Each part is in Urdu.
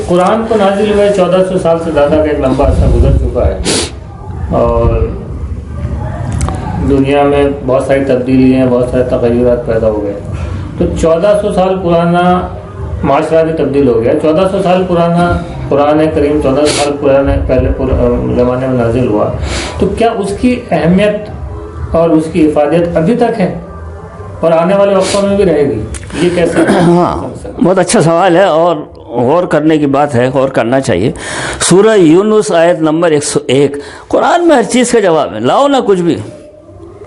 قرآن کو نازل ہوئے 1400 سال سے زیادہ کا ایک لمبا عرصہ گزر چکا ہے اور دنیا میں بہت ساری تبدیلیاں، بہت سارے تغیرات پیدا ہو گئے. تو 1400 سال پرانا معاشرہ بھی تبدیل ہو گیا. 1400 سال پرانا قرآن کریم 1400 سال پہلے زمانے میں نازل ہوا، تو کیا اس کی اہمیت اور اس کی افادیت ابھی تک ہے اور آنے والے وقتوں میں بھی رہے گی؟ یہ کیسے؟ ہاں، بہت اچھا سوال ہے اور غور کرنے کی بات ہے، غور کرنا چاہیے. سورہ یونس آیت نمبر 101. قرآن میں ہر چیز کا جواب ہے. لاؤ نا کچھ بھی،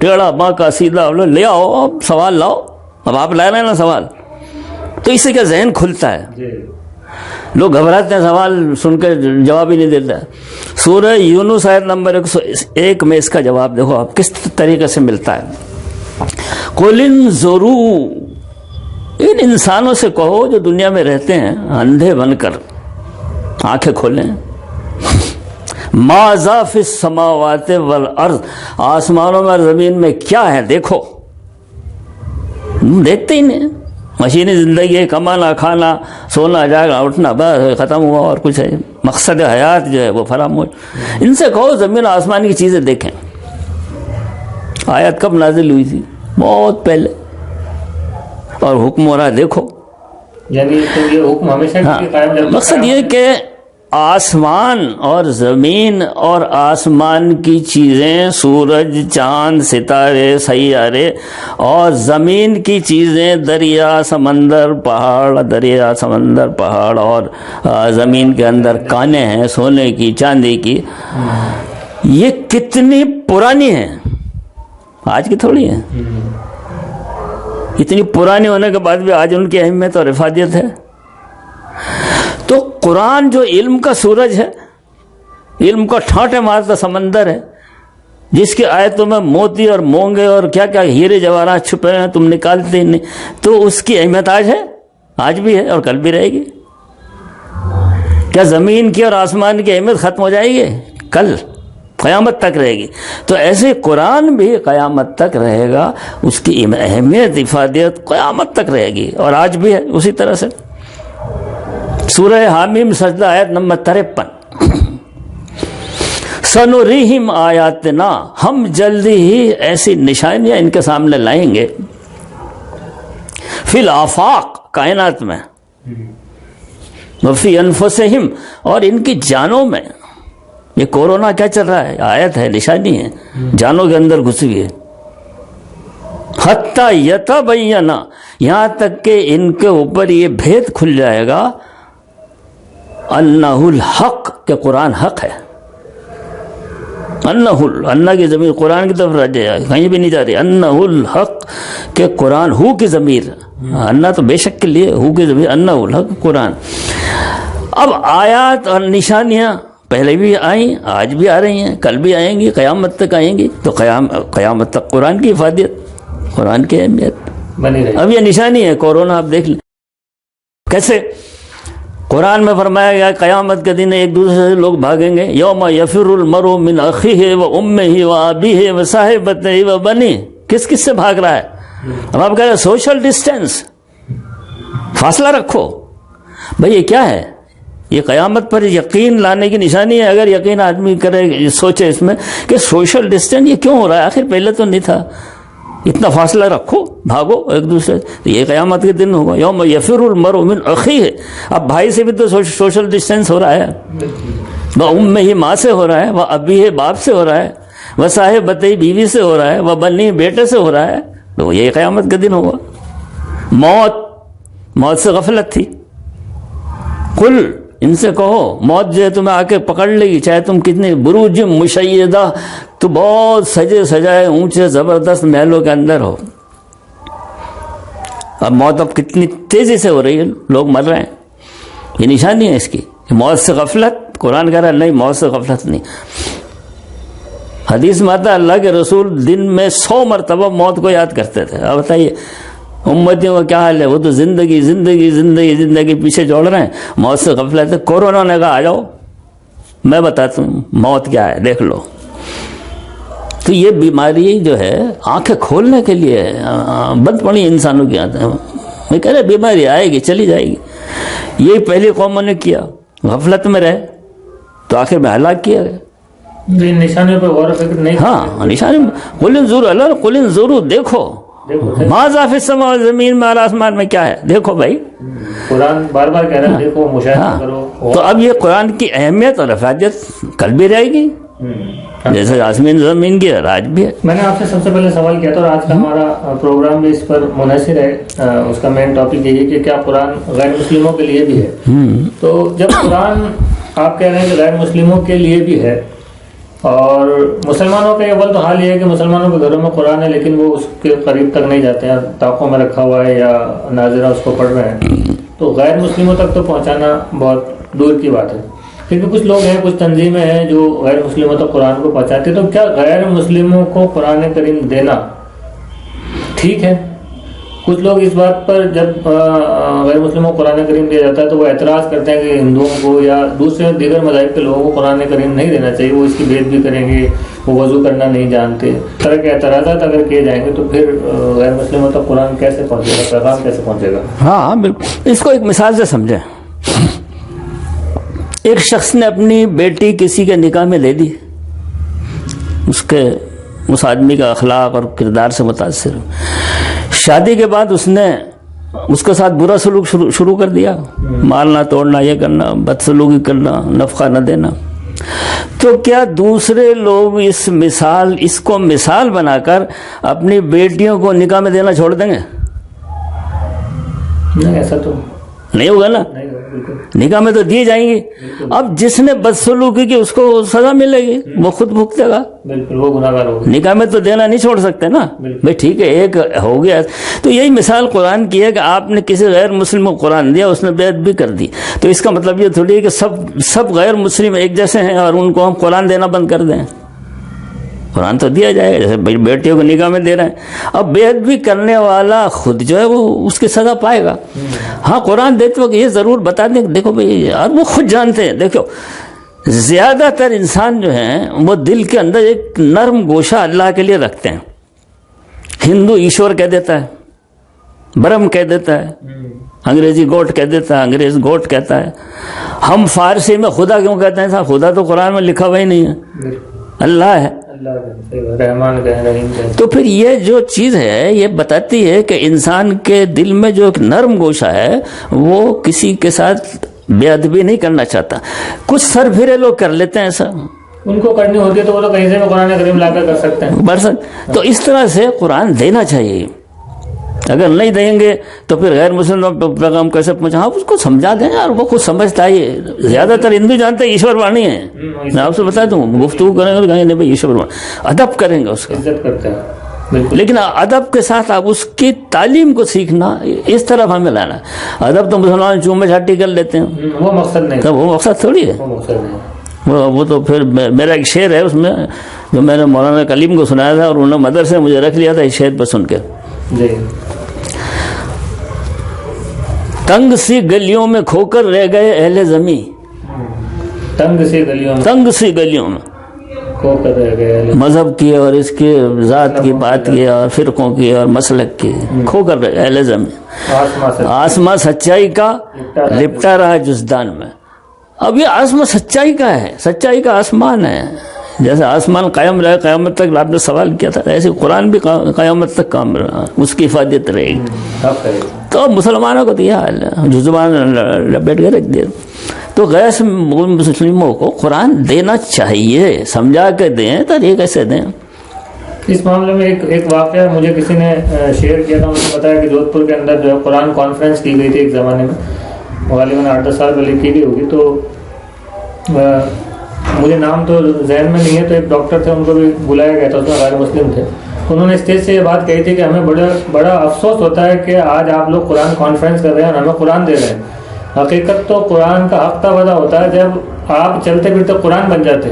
ٹیڑھا باঁکا سیدھا لے آؤ، اب سوال لاؤ. اب آپ لا رہے ہیں نا سوال، تو اس سے کیا ذہن کھلتا ہے. لوگ گھبراتے ہیں سوال سن کے، جواب ہی نہیں دیتا ہے. سورہ یونس آیت نمبر 101 میں اس کا جواب دیکھو آپ کس طریقے سے ملتا ہے. قُلِ انظُرُوا، ان انسانوں سے کہو جو دنیا میں رہتے ہیں اندھے بن کر، آنکھیں کھولیں. ماذا فی السماوات والارض، آسمانوں میں اور زمین میں کیا ہے دیکھو. دیکھتے ہی نہیں. مشینی زندگی ہے، کمانا کھانا سونا جاگنا اٹھنا، بس ختم ہوا. اور کچھ ہے مقصد حیات جو ہے وہ فراموش. ان سے کہو زمین آسمان کی چیزیں دیکھیں. آیت کب نازل ہوئی تھی؟ بہت پہلے. اور حکم ہو رہا ہے دیکھو. یعنی تو یہ حکم ہمیشہ قائم رہتا ہے. مقصد یہ کہ آسمان اور زمین اور آسمان کی چیزیں، سورج چاند ستارے سیارے، اور زمین کی چیزیں دریا سمندر پہاڑ، دریا سمندر پہاڑ، اور زمین کے اندر کانیں ہیں سونے کی چاندی کی، یہ کتنی پرانی ہیں، آج کی تھوڑی ہیں. اتنی پرانی ہونے کے بعد بھی آج ان کی اہمیت اور افادیت ہے. تو قرآن جو علم کا سورج ہے، علم کا ٹھانٹے مارتا سمندر ہے، جس کی آیتوں میں موتی اور مونگے اور کیا کیا ہیرے جواہرات چھپے ہیں، تم نکالتے ہی نہیں. تو اس کی اہمیت آج ہے، آج بھی ہے اور کل بھی رہے گی. کیا زمین کی اور آسمان کی اہمیت ختم ہو جائے گی؟ کل قیامت تک رہے گی. تو ایسے قرآن بھی قیامت تک رہے گا، اس کی اہمیت افادیت قیامت تک رہے گی اور آج بھی ہے اسی طرح سے. سورہ حامیم سجدہ آیت نمبر 53. سنریہم آیاتنا، ہم جلدی ہی ایسی نشانیاں ان کے سامنے لائیں گے. فی الآفاق، کائنات میں، وفی انفسہم، اور ان کی جانوں میں. یہ کورونا کیا چل رہا ہے؟ آیت ہے، نشانی ہے، جانوں کے اندر گھسی ہے. حتی یتبین، یہاں تک کہ ان کے اوپر یہ بھید کھل جائے گا، انہ الحق، کہ قرآن حق ہے. انہ کی ضمیر قرآن کی طرف رجع ہے، کہیں بھی نہیں جا رہی. انہ الحق، کہ قرآن، ہو کی ضمیر، انہ تو بے شک کے لیے، ہو کی ضمیر، انہ الحق قرآن. اب آیات اور نشانیاں پہلے بھی آئیں، آج بھی آ رہی ہیں، کل بھی آئیں گی، قیامت تک آئیں گی. تو قیامت تک قرآن کی افادیت، قرآن کی اہمیت بنی رہی. اب یہ نشانی ہے کورونا. آپ دیکھ لیں کیسے قرآن میں فرمایا گیا قیامت کے دن ایک دوسرے سے لوگ بھاگیں گے. یوم یفر المرء من اخیہ و امہ و ابیہ و صاحبتہ و بنیہ. کس کس سے بھاگ رہا ہے؟ اب آپ کہہ رہے ہیں سوشل ڈسٹینس، فاصلہ رکھو. بھئی یہ کیا ہے؟ یہ قیامت پر یقین لانے کی نشانی ہے. اگر یقین آدمی کرے، سوچے اس میں کہ سوشل ڈسٹینس یہ کیوں ہو رہا ہے، آخر پہلے تو نہیں تھا. اتنا فاصلہ رکھو، بھاگو ایک دوسرے. تو یہ قیامت کے دن ہوگا. یوم یفر المرء من اخیہ. اب بھائی سے بھی تو سوشل ڈسٹینس ہو رہا ہے. وہ امہ ہی، ماں سے ہو رہا ہے، وہ ابی ہے، باپ سے ہو رہا ہے، وہ صاحبتہ، بیوی سے ہو رہا ہے، وہ بنی، بیٹے سے ہو رہا ہے. تو یہ قیامت کے دن ہوگا. موت سے غفلت تھی. قل، ان سے کہو موت جو ہے تمہیں آ کے پکڑ لے گی، چاہے تم کتنی بروج مشیدہ، تو بہت سجے سجائے اونچے زبردست محلوں کے اندر ہو. اب موت اب کتنی تیزی سے ہو رہی ہے، لوگ مر رہے ہیں. یہ نشانی ہے اس کی کہ موت سے غفلت. قرآن کہہ رہا ہے نہیں، موت سے غفلت نہیں. حدیث میں آتا ہے اللہ کے رسول دن میں 100 مرتبہ موت کو یاد کرتے تھے. اب بتائیے امتیوں کا کیا حال ہے؟ وہ تو زندگی زندگی زندگی زندگی پیچھے دوڑ رہے ہیں، موت سے غفلت ہے. کورونا نے کہا آ جاؤ میں بتاتا ہوں موت کیا ہے، دیکھ لو. تو یہ بیماری جو ہے آنکھیں کھولنے کے لیے بند پڑی انسانوں کی آتے ہیں. میں کہہ رہے بیماری آئے گی چلی جائے گی. یہ پہلی قوموں نے کیا. غفلت میں رہے تو آخر میں ہلاک کیا گیا. ان نشانیوں پہ غور و فکر نہیں. ہاں نشانی قل ضرور اللہ قل ضرور دیکھو ماذا فی السماء زمین میں اور آسمان میں کیا ہے دیکھو بھائی. قرآن بار بار کہہ رہا ہے دیکھو مشاہدہ کرو. تو اب یہ قرآن کی اہمیت اور افادیت کل بھی رہے گی جیسے آسمان زمین کی آج بھی ہے. میں نے آپ سے سب سے پہلے سوال کیا تھا اور آج کا ہمارا پروگرام بھی اس پر منحصر ہے. اس کا مین ٹاپک یہی ہے کہ کیا قرآن غیر مسلموں کے لیے بھی ہے. تو جب قرآن آپ کہہ رہے ہیں کہ غیر مسلموں کے لیے بھی ہے اور مسلمانوں کا اول تو حال یہ ہے کہ مسلمانوں کے گھروں میں قرآن ہے لیکن وہ اس کے قریب تک نہیں جاتے ہیں, طاقوں میں رکھا ہوا ہے یا ناظرہ اس کو پڑھ رہے ہیں, تو غیر مسلموں تک تو پہنچانا بہت دور کی بات ہے. پھر بھی کچھ لوگ ہیں, کچھ تنظیمیں ہیں جو غیر مسلموں تک قرآن کو پہنچاتے ہیں. تو کیا غیر مسلموں کو قرآن کریم دینا ٹھیک ہے؟ کچھ لوگ اس بات پر جب غیر مسلموں کو قرآن کریم دیا جاتا ہے تو وہ اعتراض کرتے ہیں کہ ہندوؤں کو یا دوسرے دیگر مذاہب کے لوگوں کو قرآن کریم نہیں دینا چاہیے, وہ اس کی بے ادبی کریں گے, وہ وضو کرنا نہیں جانتے. اس طرح کے اعتراضات اگر کیے جائیں گے تو پھر غیر مسلموں تک قرآن کیسے پہنچے گا, پیغام کیسے پہنچے گا؟ ہاں بالکل. اس کو ایک مثال سے سمجھیں. ایک شخص نے اپنی بیٹی کسی کے نکاح میں دے دی, اس آدمی کا اخلاق اور کردار سے متاثر. شادی کے بعد اس نے اس کے ساتھ برا سلوک شروع کر دیا, مارنا توڑنا, یہ کرنا, بدسلوکی کرنا, نفقہ نہ دینا. تو کیا دوسرے لوگ اس کو مثال بنا کر اپنی بیٹیوں کو نکاح میں دینا چھوڑ دیں گے؟ نہیں, ایسا تو نہیں ہوگا نا. نکاح میں تو دیے جائیں گے. اب جس نے بدسلوکی کی اس کو سزا ملے گی, وہ خود بھگتے گا. بالکل وہ گناہگار ہوگا. نکاح میں تو دینا نہیں چھوڑ سکتے نا بھائی. ٹھیک ہے ایک ہو گیا. تو یہی مثال قرآن کی ہے کہ آپ نے کسی غیر مسلم کو قرآن دیا, اس نے بے ادبی کر دی, تو اس کا مطلب یہ تھوڑی ہے کہ سب غیر مسلم ایک جیسے ہیں اور ان کو ہم قرآن دینا بند کر دیں. قرآن تو دیا جائے گا, جیسے بیٹیوں کو نکاح میں دے رہے ہیں. اب بے ادبی کرنے والا خود جو ہے وہ اس کی سزا پائے گا. ہاں قرآن دیتے وقت یہ ضرور بتا دیں کہ دیکھو بھائی, اور وہ خود جانتے ہیں. دیکھو زیادہ تر انسان جو ہیں وہ دل کے اندر ایک نرم گوشہ اللہ کے لیے رکھتے ہیں. ہندو ایشور کہہ دیتا ہے, برہم کہہ دیتا ہے, انگریزی گوٹ کہہ دیتا ہے, انگریز گوٹ کہتا ہے. ہم فارسی میں خدا کیوں کہتے ہیں صاحب؟ خدا تو قرآن میں لکھا ہوا ہی نہیں ہے, اللہ ہے. تو پھر یہ جو چیز ہے یہ بتاتی ہے کہ انسان کے دل میں جو ایک نرم گوشہ ہے وہ کسی کے ساتھ بے ادبی نہیں کرنا چاہتا. کچھ سر پھرے لوگ کر لیتے ہیں ایسا, ان کو کرنی ہوتی ہے تو وہ تو کہیں سے بھی قرآن کریم لا کر سکتے ہیں. تو اس طرح سے قرآن دینا چاہیے. اگر نہیں دیں گے تو پھر غیر مسلم پیغام کیسے پہنچا؟ ہاں اس کو سمجھا دیں اور وہ کچھ سمجھتا ہی. زیادہ تر ہندو جانتے ہیں ایشور وانی ہے. میں آپ سے بتا دوں, گفتگو کریں گے تو کہیں نہیں بھائی ایشور وانی, ادب کریں گے, اس کا عزت کرتے ہیں. لیکن ادب کے ساتھ آپ اس کی تعلیم کو سیکھنا, اس طرف ہمیں لانا. ادب تو مسلمان چومے چھاٹی کر لیتے ہیں, وہ مقصد نہیں, وہ مقصد تھوڑی ہے. وہ تو پھر میرا ایک شعر ہے اس میں جو میں نے مولانا کلیم کو سنایا تھا اور انہوں نے مدرسے مجھے رکھ لیا تھا اس شعر پر سن کے. تنگ سی گلیوں میں کھو کر رہ گئے اہل زمیں, تنگ سی گلیوں میں کھو کر رہ گئے, مذہب کی اور اس کی ذات کی بات کی اور فرقوں کی اور مسلک کی, کھو کر رہ اہل زمیں. آسماں سچائی کا لپٹا رہا جزدان میں. اب یہ آسمان سچائی کا ہے, سچائی کا آسمان ہے. جیسے آسمان قائم رہے قیامت تک, آپ نے سوال کیا تھا, ایسے قرآن بھی قیامت تک قائم رہا, اس کی حفاظت رہے گی. تو مسلمانوں کو تو یہ حال ہے, جو زبان لپیٹ کے رکھ دیا. تو غیر مسلموں کو قرآن دینا چاہیے, سمجھا کے دیں, طریقے سے دیں. اس معاملے میں ایک واقعہ مجھے کسی نے شیئر کیا تھا. مجھے بتایا کہ جودھ پور کے اندر جو ہے قرآن کانفرنس کی گئی تھی ایک زمانے میں, غالباً 8-10 سال پہلے کی بھی ہوگی. تو مجھے نام تو ذہن میں نہیں ہے. تو ایک ڈاکٹر تھے, ان کو بھی بلایا گیا تھا, اس میں غیر مسلم تھے. انہوں نے اسٹیج سے یہ بات کہی تھی کہ ہمیں بڑا افسوس ہوتا ہے کہ آج آپ لوگ قرآن کانفرنس کر رہے ہیں اور ہمیں قرآن دے رہے ہیں. حقیقت تو قرآن کا حق تب ادا ہوتا ہے جب آپ چلتے پھرتے قرآن بن جاتے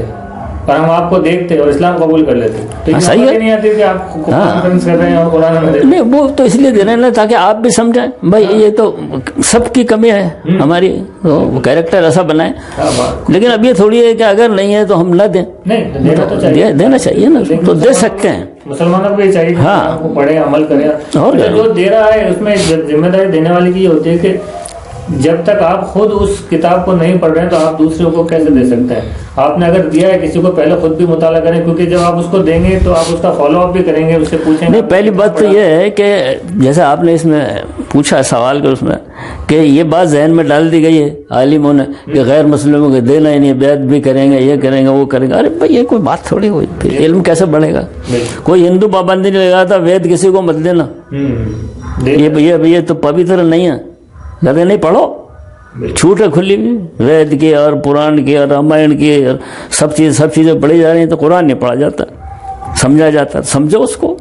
اور ہم آپ کو دیکھتے اور اسلام قبول کر لیتے. تو یہ نہیں آتی کہ آپ کانفرنس کر رہے ہیں اور قرآن ہمیں دے. نہیں, وہ تو اس لیے دے رہے ہیں تاکہ آپ بھی سمجھیں بھائی یہ تو سب کی کمی ہے ہماری, وہ کیریکٹر ایسا بنائیں. لیکن اب یہ تھوڑی ہے کہ اگر نہیں ہے تو ہم نہ دیں. نہیں, دینا چاہیے نا, تو دے سکتے ہیں. مسلمانوں کو یہ چاہیے کہ آپ کو پڑھیں, عمل کریں. اور جو دے رہا ہے اس میں ذمہ داری دینے والے کی یہ ہوتی ہے کہ جب تک آپ خود اس کتاب کو نہیں پڑھ رہے ہیں تو آپ دوسروں کو کیسے دے سکتے ہیں؟ آپ نے اگر دیا ہے کسی کو، پہلے خود بھی مطالعہ کریں، کیونکہ جب آپ اس کو دیں گے تو آپ اس کا فالو اپ بھی کریں گے، اس سے پوچھیں گے. نہیں، پہلی بات تو یہ ہے کہ جیسے آپ نے اس میں پوچھا سوال کر اس میں کہ یہ بات ذہن میں ڈال دی گئی ہے عالموں نے کہ غیر مسلموں کو دینا ہی نہیں، بیعت بھی کریں گے، یہ کریں گے، وہ کریں گے. ارے بھائی یہ کوئی بات تھوڑی ہوئی، پھر علم کیسے بڑھے گا؟ کوئی ہندو پابندی نہیں لگاتا وید کسی کو مت دینا، یہ تو پوتر نہیں ہے، کہتے نہیں پڑھو. چھوٹ ہے کھلی ہوئی، وید کی اور پران کی اور رامائن کی اور سب چیزیں پڑھی جا رہی ہیں، تو قرآن نہیں پڑھا جاتا، سمجھا جاتا، سمجھو اس کو.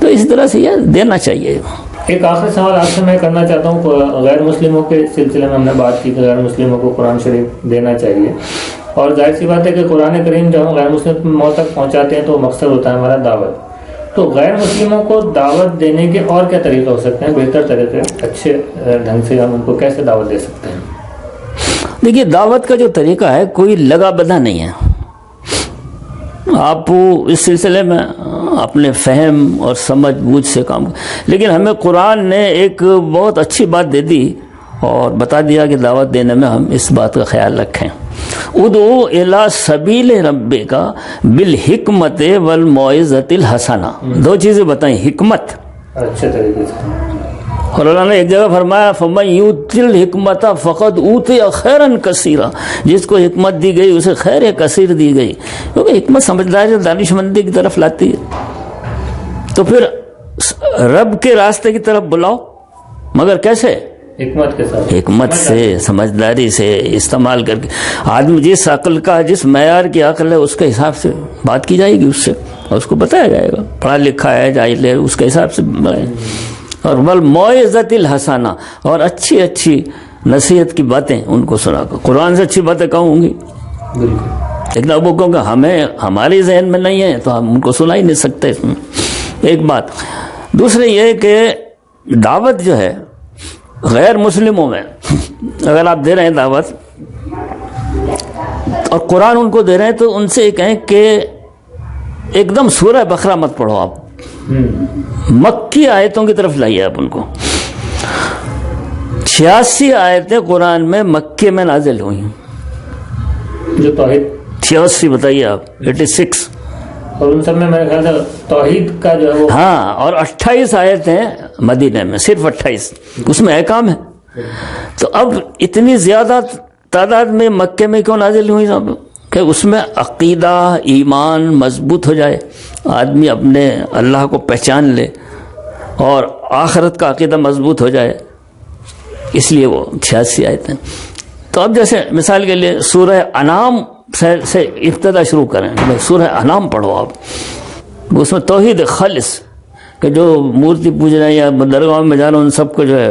تو اس طرح سے یہ دینا چاہیے. ایک آخری سوال آپ سے میں کرنا چاہتا ہوں. غیر مسلموں کے سلسلے میں ہم نے بات کی کہ غیر مسلموں کو قرآن شریف دینا چاہیے، اور ظاہر سی بات ہے کہ قرآن کریم جب ہم غیر مسلموں تک پہنچاتے ہیں تو مقصد ہوتا ہے ہمارا دعوت. تو غیر مسلموں کو دعوت دینے کے اور کیا طریقے ہو سکتے ہیں، بہتر طریقے، اچھے ڈھنگ سے ہم ان کو کیسے دعوت دے سکتے ہیں؟ دیکھیے، دعوت کا جو طریقہ ہے کوئی لگا بدھا نہیں ہے. آپ اس سلسلے میں اپنے فہم اور سمجھ بوجھ سے کام، لیکن ہمیں قرآن نے ایک بہت اچھی بات دے دی اور بتا دیا کہ دعوت دینے میں ہم اس بات کا خیال رکھیں. ادعو الی سبیل ربک بالحکمت والموعظۃ الحسنہ. دو چیزیں بتائیں، حکمت اچھے طریقے سے. اور اللہ نے ایک جگہ فرمایا فَمَن یُؤْتِ الْحِکْمَةَ فَقَدْ أُوتِیَ خَیْرًا کَثِیرًا. جس کو حکمت دی گئی اسے خیر کثیر دی گئی، کیونکہ حکمت سمجھداری دانش مندی کی طرف لاتی ہے. تو پھر رب کے راستے کی طرف بلاؤ، مگر کیسے؟ حکمت کے ساتھ، حکمت سے، سمجھداری سے استعمال کر کے. آدمی جس عقل کا، جس معیار کی عقل ہے اس کے حساب سے بات کی جائے گی، اس سے اور اس کو بتایا جائے گا. پڑھا لکھا ہے جاہل ہے، اس کے حساب سے. اور والموعظۃ الحسنہ، اور اچھی اچھی نصیحت کی باتیں ان کو سنا کر. قرآن سے اچھی باتیں کہوں گی، لیکن اب وہ کہوں کہ ہمارے ذہن میں نہیں ہے تو ہم ان کو سنا ہی نہیں سکتے. اس میں ایک بات. دوسرے یہ کہ دعوت جو ہے غیر مسلموں میں اگر آپ دے رہے ہیں دعوت اور قرآن ان کو دے رہے ہیں تو ان سے یہ کہیں کہ ایک دم سورہ بقرہ مت پڑھو، آپ مکی آیتوں کی طرف لائیے. آپ ان کو 86 آیتیں قرآن میں مکے میں نازل ہوئی ہیں، جو توحید 86 بتائیے آپ، 86. اور ان سب میں میرے خیال سے توحید کا جو ہے وہ، ہاں، اور 28 آیتیں مدینہ میں، صرف 28 اس میں احکام ہے. تو اب اتنی زیادہ تعداد میں مکے میں کیوں نازل ہوئی صاحب؟ کہ اس میں عقیدہ ایمان مضبوط ہو جائے، آدمی اپنے اللہ کو پہچان لے اور آخرت کا عقیدہ مضبوط ہو جائے، اس لیے وہ 86 آیتیں. تو اب جیسے مثال کے لیے سورہ انعام سے ابتدا شروع کریں، سورہ انعام پڑھو آپ، اس میں توحید خالص، کہ جو مورتی پوج رہے ہیں یا درگاہ میں جا رہے ہیں ان سب کو جو ہے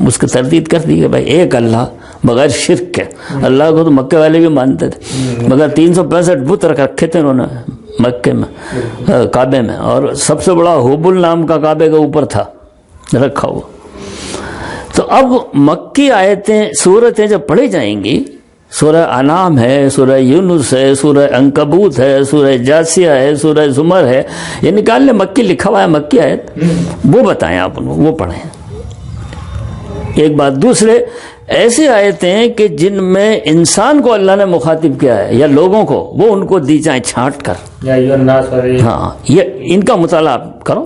اس کی تردید کر دی کہ بھائی ایک اللہ بغیر شرک کے. اللہ کو تو مکے والے بھی مانتے تھے، مگر 365 بت رکھ رکھے تھے انہوں نے مکے میں، کعبے میں، اور سب سے بڑا حبل نام کا کعبے کے اوپر تھا رکھا ہوا. تو اب مکی آیتیں سورتیں جب پڑھی جائیں گی، سورہ انعام ہے، سورہ یونس ہے، سورہ عنکبوت ہے، سورہ جاسیہ ہے، سورہ زمر ہے، یہ نکال لیں مکی لکھا ہوا ہے مکی آیت، وہ بتائیں آپ ان کو، وہ پڑھیں. ایک بات. دوسرے ایسی آیتیں کہ جن میں انسان کو اللہ نے مخاطب کیا ہے یا لوگوں کو، وہ ان کو دی جائیں چھانٹ کر. ہاں، یہ ان کا مطالعہ آپ کرو،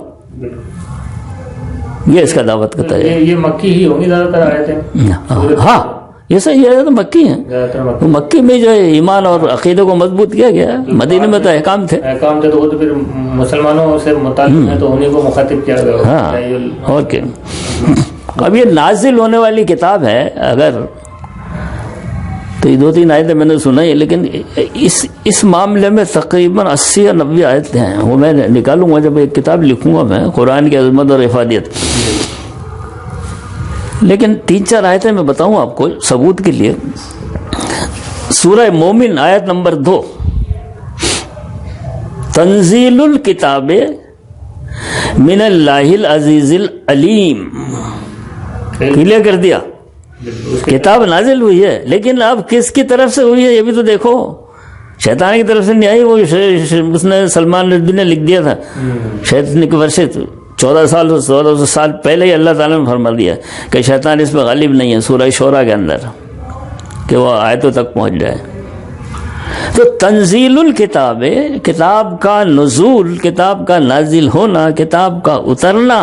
یہ اس کا دعوت کا طریقہ. یہ مکی ہی ہوگی زیادہ تر آیتیں. ہاں، یہ صحیح ہے، تو مکی ہیں. مکی میں جو ہے ایمان اور عقیدے کو مضبوط کیا گیا ہے. مدینے میں تو احکام تھے، تو وہ تو پھر مسلمانوں سے متعلق ہے تو انہیں کو مخاطب کیا گیا. ہاں، اور کیا. اب یہ نازل ہونے والی کتاب ہے، اگر تو یہ 2-3 آیتیں میں نے سنائی، لیکن اس معاملے میں تقریباً 80 یا 90 آیتیں ہیں. وہ میں نکالوں گا جب ایک کتاب لکھوں گا میں، قرآن کی عظمت اور افادیت. لیکن 3-4 آیتیں میں بتاؤں آپ کو ثبوت کے لیے. سورہ مومن آیت نمبر 2، تنزیل الکتاب من اللہ العزیز العلیم. کلیئر کر دیا، کتاب نازل ہوئی ہے، لیکن اب کس کی طرف سے ہوئی ہے یہ بھی تو دیکھو. شیطان کی طرف سے نہیں آئی، وہ اس نے سلمان رضوی نے لکھ دیا تھا، شیطان کی ورثے 1400 سال پہلے ہی اللہ تعالیٰ نے فرما دیا کہ شیطان اس پہ غالب نہیں ہے، سورہ شورا کے اندر، کہ وہ آیتوں تک پہنچ جائے۔ تو تنزیل الکتاب، کتاب کا نزول، کتاب کا نازل ہونا، کتاب کا اترنا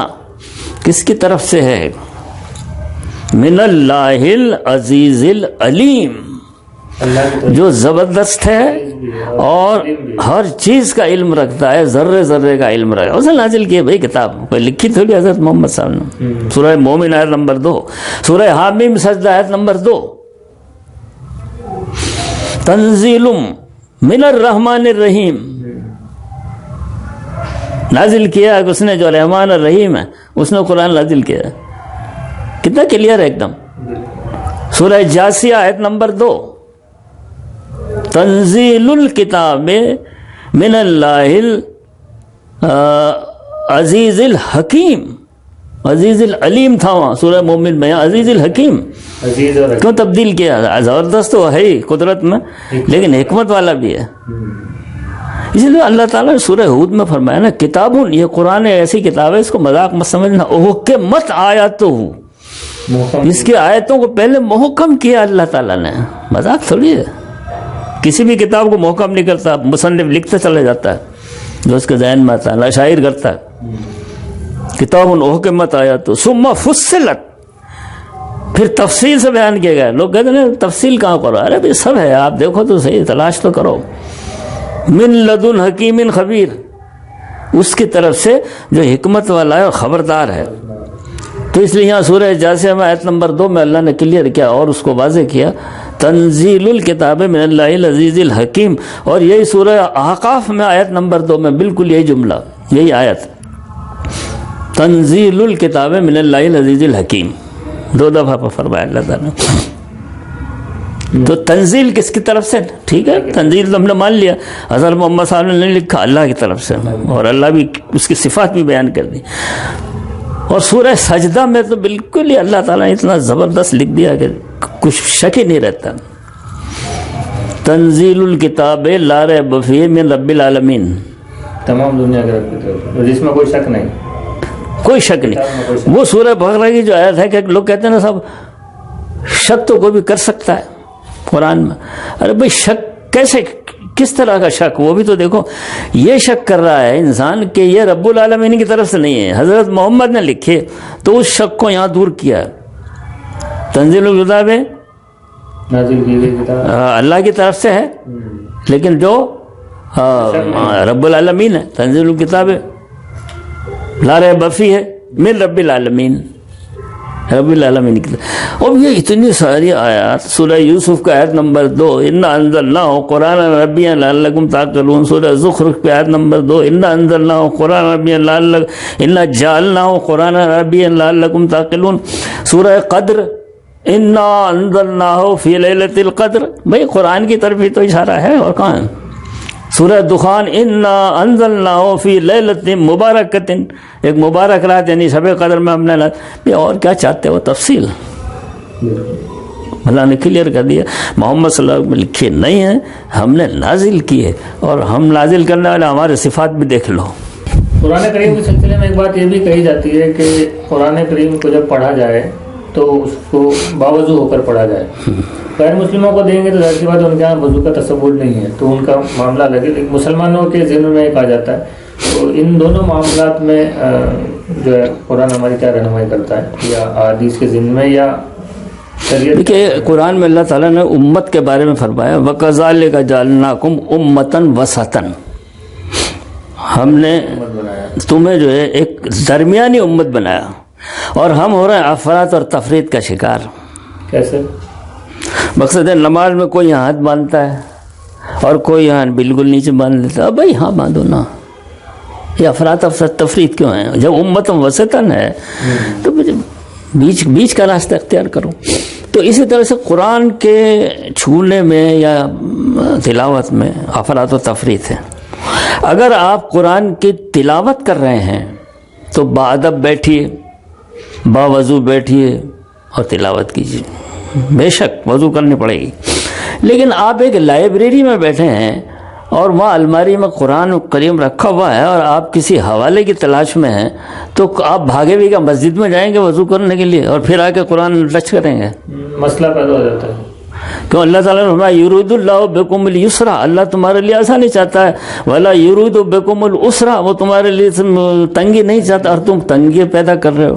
کس کی طرف سے ہے؟ من اللہ العزیز العلیم، جو زبردست ہے اور ہر چیز کا علم رکھتا ہے، ذرے ذرے کا علم رکھتا ہے۔ اسے نازل کیے بھائی کتاب، کوئی لکھی تھوڑی حضرت محمد صاحب نے۔ سورہ مومن آیت نمبر 2، سورہ حامیم سجدہ آیت نمبر 2، تنزیل من الرحمن الرحیم، نازل کیا ہے اس نے جو رحمان الرحیم ہے، اس نے قرآن نازل کیا ہے۔ کتنا کلیئر ہے ایک دم۔ سورہ جاسیہ آیت نمبر 2، تنزیل الکتاب من اللہ العزیز الحکیم، عزیز العلیم تھا وہاں سورہ مومن میں، عزیز الحکیم کیوں تبدیل کیا؟ زبردست تو ہے ہی قدرت میں، لیکن حکمت والا بھی ہے۔ اسی لیے اللہ تعالیٰ نے سورہ ہود میں فرمایا نا، کتابٌ، یہ قرآن ایسی کتاب ہے، اس کو مذاق مت سمجھنا، احکمت آیاتہ، اس کی آیتوں کو پہلے محکم کیا اللہ تعالیٰ نے، مذاق تھوڑی ہے۔ کسی بھی کتاب کو محکم نہیں کرتا، مصنف لکھتا چلا جاتا ہے جو اس کے ذہن میں آتا ہے، شاعر کرتا ہے۔ کتاب احکمت آیاتہ ثم فصلت، پھر تفصیل سے بیان کیا گیا۔ لوگ کہتے ہیں تفصیل کہاں کرو؟ ارے بھائی سب ہے، آپ دیکھو تو صحیح، تلاش تو کرو۔ من لدن حکیم خبیر، اس کی طرف سے جو حکمت والا ہے اور خبردار ہے۔ تو اس لیے یہاں سورہ جاسیہ میں آیت نمبر 2 میں اللہ نے کلیئر کیا اور اس کو واضح کیا، تنزیل الکتاب من اللہ العزیز الحکیم۔ اور یہی سورہ احقاف میں آیت نمبر 2 میں بالکل یہی جملہ، یہی آیت، تنزیل الکتاب من اللہ العزیز الحکیم، 2 دفعہ فرمایا اللہ تعالیٰ۔ تو تنزیل کس کی طرف سے؟ ٹھیک ہے، تنزیل تو ہم نے مان لیا، حضرت محمد صاحب نے نہیں لکھا، اللہ کی طرف سے، اور اللہ بھی اس کی صفات بھی بیان کر دی۔ اور سورہ سجدہ میں تو بالکل ہی اللہ تعالیٰ نے اتنا زبردست لکھ دیا کہ کچھ شک ہی نہیں رہتا، تنزیل الکتاب لا ریب فیہ من رب العالمین، تمام دنیا کے رب کی طرف، جس میں کوئی شک نہیں، کوئی شک نہیں۔ وہ سورہ بقرہ کی جو آیت ہے کہ لوگ کہتے ہیں نا سب شک تو کوئی بھی کر سکتا ہے قرآن میں، ارے بھائی شک کیسے، کس طرح کا شک؟ وہ بھی تو دیکھو، یہ شک کر رہا ہے انسان کہ یہ رب العالمین کی طرف سے نہیں ہے، حضرت محمد نے لکھے، تو اس شک کو یہاں دور کیا۔ تنزیل الکتاب نازل کی گئی کتاب اللہ کی طرف سے ہے، لیکن جو رب العالمین ہے، تنزیل الکتاب لا ریب فیہ من رب العالمین، رب العالمین کی طرف۔ اور یہ اتنی ساری آیات، سورہ یوسف کا آیت نمبر 2، انا انزلناہ قرآنا عربیا لعلکم تعقلون، سورہ زخرف کا آیت نمبر 2، انا انزلناہ قرآنا عربیا انا جعلناہ قرآنا عربیا لعلکم تعقلون، سورہ قدر انا انزلناہ فی لیلۃ القدر، بھائی قرآن کی طرف ہی تو اشارہ ہے، اور کہاں ہے؟ سورہ دخان انا انزلناہ فی لیلۃ مبارکۃ، ایک مبارک رات یعنی شب قدر میں ہم نے، اور کیا چاہتے ہو تفصیل؟ اللہ نے کلیئر کر دیا، محمد صلی اللہ علیہ وسلم لکھے نہیں ہیں، ہم نے نازل کیے، اور ہم نازل کرنے والے ہمارے صفات بھی دیکھ لو۔ قرآن کریم کے سلسلے میں ایک بات یہ بھی کہی جاتی ہے کہ قرآن کریم کو جب پڑھا جائے تو اس کو باوضو ہو کر پڑھا جائے۔ غیر مسلموں کو دیں گے تو ظاہر سی بات ہے ان کے یہاں وضو کا تصور نہیں ہے، تو ان کا معاملہ الگ ہے، لیکن مسلمانوں کے ذہن میں ایک آ جاتا ہے۔ تو ان دونوں معاملات میں جو ہے قرآن ہماری کیا رہنمائی کرتا ہے، یا احادیث کے ذمن میں یا شریعت؟ دیکھیے قرآن میں اللہ تعالیٰ نے امت کے بارے میں فرمایا، وَكَذَلِكَ جَعَلْنَاكُمْ أُمَّةً وَسَطًا، ہم نے تمہیں جو ہے ایک درمیانی امت بنایا، اور ہم ہو رہے ہیں افراط اور تفریط کا شکار۔ کیسے؟ مقصد ہے نماز میں کوئی یہاں ہاتھ باندھتا ہے اور کوئی یہاں بالکل نیچے باندھ لیتا ہے، بھائی ہاں باندھو نا، یہ افراط تفریط کیوں ہے؟ جب امت وسطاً ہے تو بیچ کا راستہ اختیار کرو۔ تو اسی طرح سے قرآن کے چھونے میں یا تلاوت میں افراط و تفریط ہے۔ اگر آپ قرآن کی تلاوت کر رہے ہیں تو باادب بیٹھیے، باوضو بیٹھیے اور تلاوت کیجیے، بے شک وضو کرنی پڑے گی، لیکن آپ ایک لائبریری میں بیٹھے ہیں اور وہاں الماری میں قرآن کریم رکھا ہوا ہے اور آپ کسی حوالے کی تلاش میں ہیں تو آپ بھاگے بھی گا مسجد میں جائیں گے وضو کرنے کے لیے اور پھر آ کے قرآن ٹچ کریں گے؟ مسئلہ پیدا ہو جاتا ہے. کیوں اللہ تعالیٰ نے فرمایا یرید اللہ بکم اليسرا، اللہ تمہارے لیے آسانی چاہتا ہے، ولا یرید بکم العسرا، وہ تمہارے لیے تنگی نہیں چاہتا اور تم تنگی پیدا کر رہے ہو.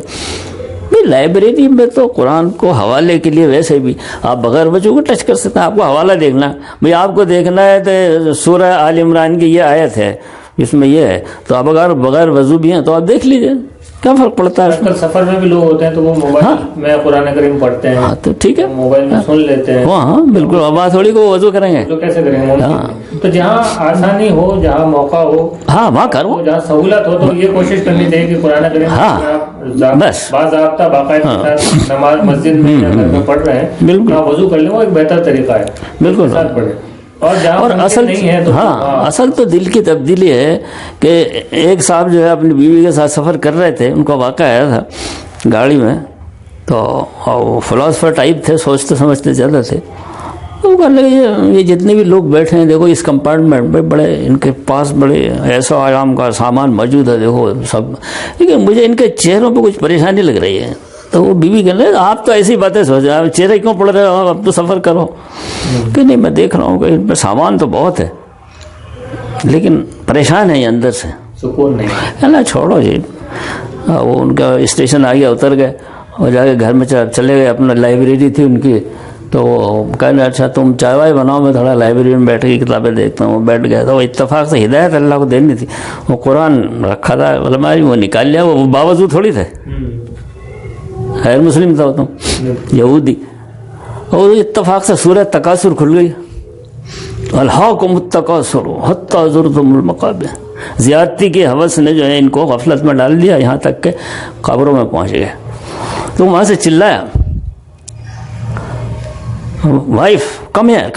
لائبریری میں تو قرآن کو حوالے کے لیے ویسے بھی آپ بغیر وضو کو ٹچ کر سکتے ہیں. آپ کو حوالہ دیکھنا بھئی آپ کو دیکھنا ہے تو سورہ آل عمران کی یہ آیت ہے، اس میں یہ ہے، تو آپ اگر بغیر وضو بھی ہیں تو آپ دیکھ لیجئے، کیا فرق پڑتا ہے؟ آج کل سفر میں بھی لوگ ہوتے ہیں تو وہ موبائل میں قرآن کریم پڑھتے ہیں. ہاں تو ٹھیک ہے، موبائل میں سن لیتے ہیں. ہاں بالکل. اب تھوڑی کو وضو کریں گے تو کیسے کریں گے؟ تو جہاں آسانی ہو، جہاں موقع ہو، ہاں وہاں کرو، جہاں سہولت ہو، تو یہ کوشش کرنی چاہیے کہ قرآن کریم بس باضابطہ باقاعدہ نماز مسجد میں گھر میں پڑھ رہے ہیں، بالکل وضو کر لیں، وہ ایک بہتر طریقہ ہے. بالکل. ساتھ پڑھیں. اور اصل نہیں ہے تو اصل تو دل کی تبدیلی ہے کہ ایک صاحب جو ہے اپنی بیوی کے ساتھ سفر کر رہے تھے، ان کا واقعہ آیا تھا گاڑی میں، تو فلاسفر ٹائپ تھے، سوچتے سمجھتے زیادہ تھے. تو کہنے لگے یہ جتنے بھی لوگ بیٹھے ہیں دیکھو اس کمپارٹمنٹ میں بڑے ان کے پاس بڑے ایسا آرام کا سامان موجود ہے، دیکھو سب، لیکن مجھے ان کے چہروں پہ کچھ پریشانی لگ رہی ہے. تو وہ بیوی کہنے لگے آپ تو ایسی باتیں سوچ رہے ہیں، چہرے کیوں پڑ رہے ہو، اب تو سفر کرو. کہ نہیں میں دیکھ رہا ہوں کہ ان پہ سامان تو بہت ہے لیکن پریشان ہے یہ اندر سے، سکون نہیں. اللہ چھوڑو جی. وہ ان کا اسٹیشن آ گیا، اتر گئے اور جا کے گھر میں چلے گئے. اپنا لائبریری تھی ان کی، تو وہ کہنے اچھا تم چائے وائے بناؤ، میں تھوڑا لائبریری میں بیٹھ کے کتابیں دیکھتا ہوں. بیٹھ گیا تو وہ اتفاق سے ہدایت اللہ کو دینی تھی، وہ قرآن رکھا تھا علماء وہ نکال لیا. وہ باوضو تھوڑی تھے، غیر مسلم تھا وہ تو یہودی. اور اتفاق سے سورہ تکاثر کھل گئی، الہاکم التکاثر حتی زرتم المقابر. زیادتی کی ہوس نے جو ہے ان کو غفلت میں ڈال دیا، یہاں تک کہ قبروں میں پہنچ گئے. تو وہاں سے چلایا wife come here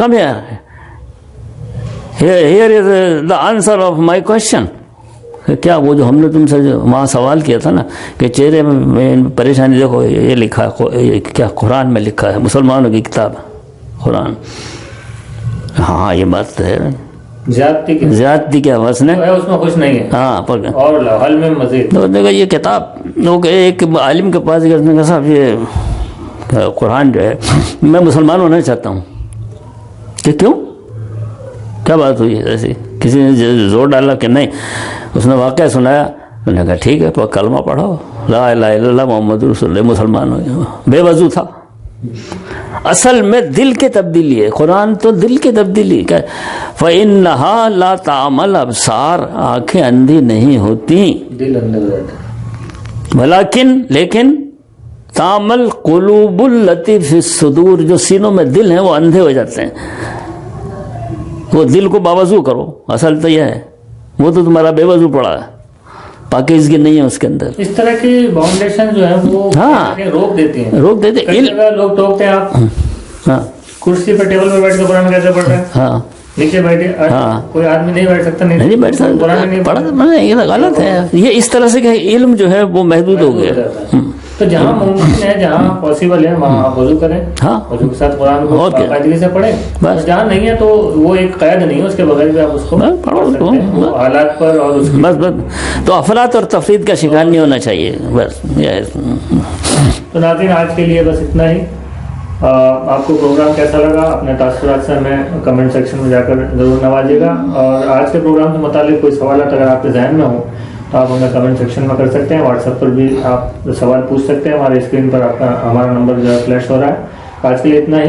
here is the answer of my question. کیا وہ جو ہم نے تم سے وہاں سوال کیا تھا نا کہ چہرے میں پریشانی دیکھو، یہ لکھا ہے کیا قرآن میں لکھا ہے، مسلمانوں کی کتاب قرآن. ہاں یہ بات ہے، زیادتی کیا بس نے اس میں خوش نہیں ہے. ہاں اور حل میں مزید تو دیکھو یہ کتاب لوگ ایک عالم کے پاس گئے، کہ صاحب یہ قرآن جو ہے میں مسلمان ہونا چاہتا ہوں. کہ کیوں، کیا بات ہوئی ایسی؟ کسی نے زور ڈالا کہ نہیں؟ اس نے واقعہ سنایا. انہوں نے کہا ٹھیک ہے تو کلمہ پڑھو، لا الہ الا اللہ محمد رسول اللہ، مسلمان ہو گیا. بے وضو تھا. اصل میں دل کی تبدیلی ہے. قرآن تو دل کی تبدیلی ہے. فَإِنَّهَا لَا تَعْمَلْ أَبْصَارُ، آنکھیں اندھی نہیں ہوتی، دل اندر ہو جاتا ہے. لیکن تعمل قلوب التی فی الصدور، جو سینوں میں دل ہیں وہ اندھے ہو جاتے ہیں. وہ دل کو باوضو کرو، اصل تو یہ ہے. وہ تو تمہارا بے وضو پڑا ہے، پاکیزگی نہیں ہے اس کے اندر. اس طرح کی باؤنڈیشن جو ہے وہ روک دیتی ہیں. کئی جگہ لوگ ٹوکتے ہیں آپ کرسی پہ ٹیبل پہ بیٹھ کے قرآن کیسے پڑھ رہے ہیں؟ ہاں نیچے بیٹھے، کوئی آدمی نہیں بیٹھ سکتا، نہیں بیٹھ سکتا، یہ غلط ہے. یہ اس طرح سے کہ علم جو ہے وہ محدود ہو گیا. تو جہاں ممکن ہے، جہاں پاسبل ہے، وہاں آپ وضو کریں، وضو کے ساتھ قرآن کو باقاعدگی سے پڑھیں. جہاں نہیں ہے تو وہ ایک قید نہیں ہے، اس کے بغیر بھی آپ اس کو پڑھ سکتے ہیں حالات پر. اور بس تو افراط اور تفرید کا شکار نہیں ہونا چاہیے. بس تو ناظرین آج کے لیے بس اتنا ہی. آپ کو پروگرام کیسا لگا اپنے تاثرات سے ہمیں کمنٹ سیکشن میں جا کر ضرور نوازیے گا. اور آج کے پروگرام کے متعلق کوئی سوالات اگر آپ کے ذہن میں ہوں تو آپ ہمیں کمنٹ سیکشن میں کر سکتے ہیں. واٹس ایپ پر بھی آپ سوال پوچھ سکتے ہیں. ہمارے اسکرین پر آپ کا ہمارا نمبر جو ہے فلیش ہو رہا ہے. آج کے لیے اتنا ہی.